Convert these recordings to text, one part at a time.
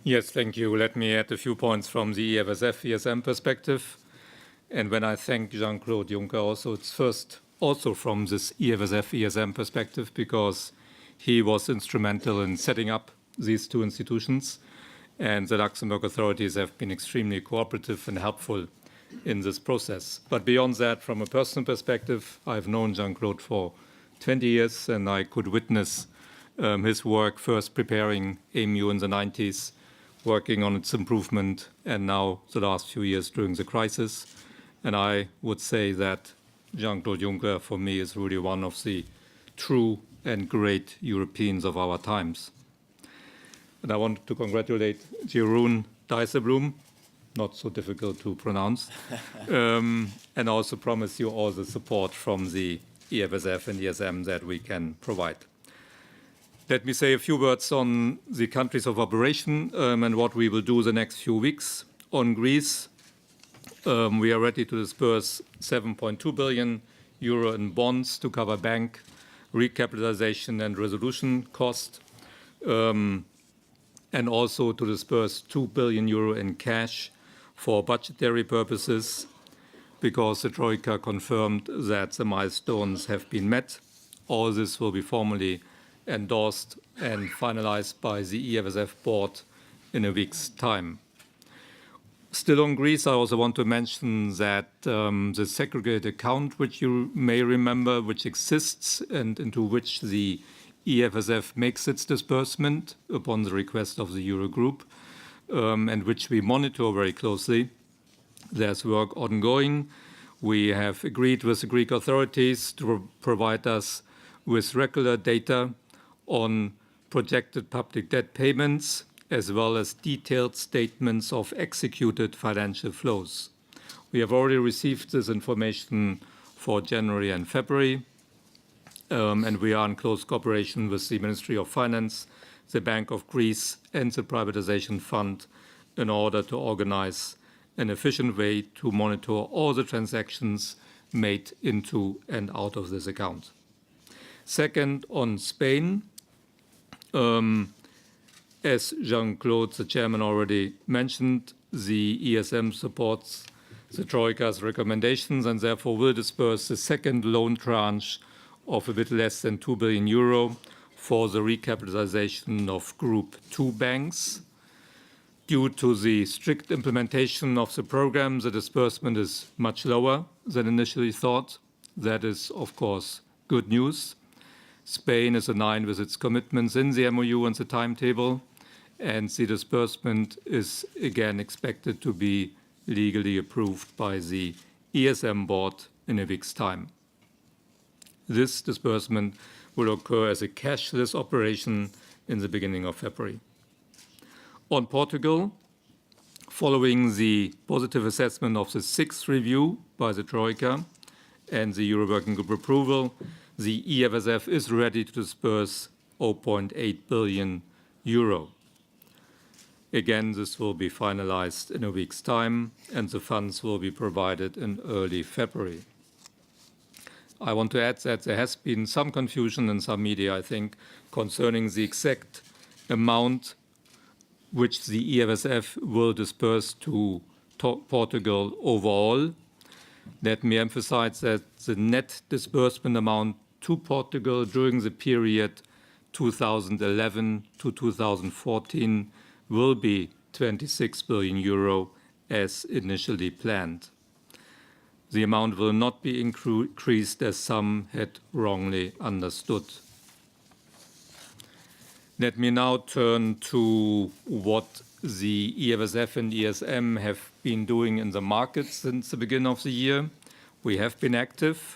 Yes, thank you. Let me add a few points from the EFSF ESM perspective. And when I thank Jean-Claude Juncker also, it's first also from this EFSF ESM perspective, because he was instrumental in setting up these two institutions. And the Luxembourg authorities have been extremely cooperative and helpful in this process. But beyond that, from a personal perspective, I've known Jean-Claude for 20 years, and I could witness his work, first preparing EMU in the 90s, working on its improvement, and now the last few years during the crisis. And I would say that Jean-Claude Juncker, for me, is really one of the true and great Europeans of our times. And I want to congratulate Jeroen Dijsselbloem, not so difficult to pronounce, and also promise you all the support from the EFSF and ESM that we can provide. Let me say a few words on the countries of operation and what we will do the next few weeks. On Greece, we are ready to disperse 7.2 billion euro in bonds to cover bank recapitalization and resolution cost, and also to disperse 2 billion euro in cash for budgetary purposes, because the Troika confirmed that the milestones have been met. All this will be formally endorsed and finalized by the EFSF board in a week's time. Still on Greece, I also want to mention that the segregated account, which you may remember, which exists and into which the EFSF makes its disbursement upon the request of the Eurogroup, and which we monitor very closely. There's work ongoing. We have agreed with the Greek authorities to provide us with regular data on projected public debt payments, as well as detailed statements of executed financial flows. We have already received this information for January and February, and we are in close cooperation with the Ministry of Finance, the Bank of Greece, and the Privatization Fund in order to organize an efficient way to monitor all the transactions made into and out of this account. Second, on Spain, as Jean-Claude, the chairman, already mentioned, the ESM supports the Troika's recommendations and therefore will disperse the second loan tranche of a bit less than 2 billion euro for the recapitalization of Group 2 banks. Due to the strict implementation of the program, the disbursement is much lower than initially thought. That is, of course, good news. Spain is aligned with its commitments in the MOU and the timetable, and the disbursement is again expected to be legally approved by the ESM board in a week's time. This disbursement will occur as a cashless operation in the beginning of February. On Portugal, following the positive assessment of the sixth review by the Troika and the Euro Working Group approval, the EFSF is ready to disperse 0.8 billion euro. Again, this will be finalized in a week's time, and the funds will be provided in early February. I want to add that there has been some confusion in some media, I think, concerning the exact amount which the EFSF will disperse to Portugal overall. Let me emphasize that the net disbursement amount to Portugal during the period 2011 to 2014 will be 26 billion euro as initially planned. The amount will not be increased as some had wrongly understood. Let me now turn to what the EFSF and ESM have been doing in the markets since the beginning of the year. We have been active.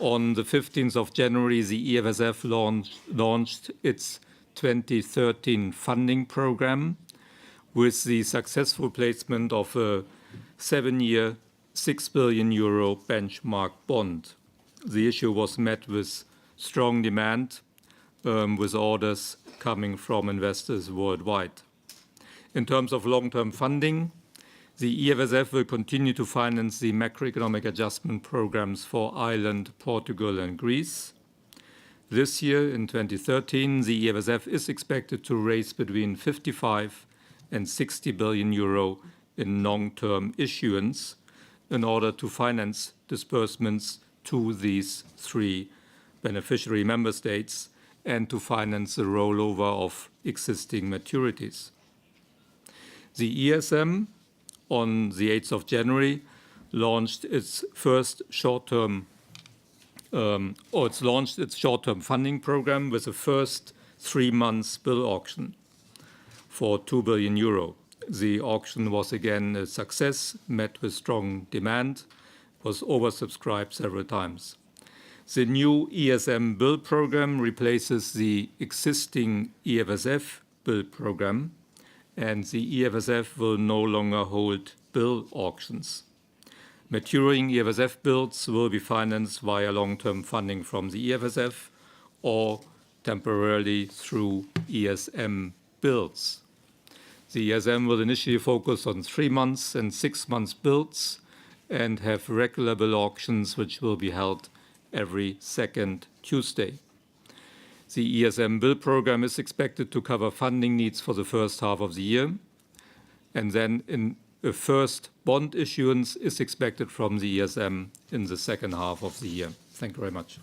On the 15th of January, the EFSF launched its 2013 funding program with the successful placement of a 7-year, 6 billion euro benchmark bond. The issue was met with strong demand, with orders coming from investors worldwide. In terms of long-term funding, the EFSF will continue to finance the macroeconomic adjustment programs for Ireland, Portugal, and Greece. This year, in 2013, the EFSF is expected to raise between 55 and 60 billion euro in long-term issuance in order to finance disbursements to these 3 beneficiary member states and to finance the rollover of existing maturities. The ESM, on the 8th of January, launched its first short-term funding program with the first 3 months bill auction for 2 billion euro. The auction was again a success, met with strong demand, was oversubscribed several times. The new ESM bill program replaces the existing EFSF bill program, and the EFSF will no longer hold bill auctions. Maturing EFSF bills will be financed via long-term funding from the EFSF or temporarily through ESM bills. The ESM will initially focus on 3 months and 6 months bills and have regular bill auctions which will be held every second Tuesday. The ESM bill program is expected to cover funding needs for the first half of the year, and then a first bond issuance is expected from the ESM in the second half of the year. Thank you very much.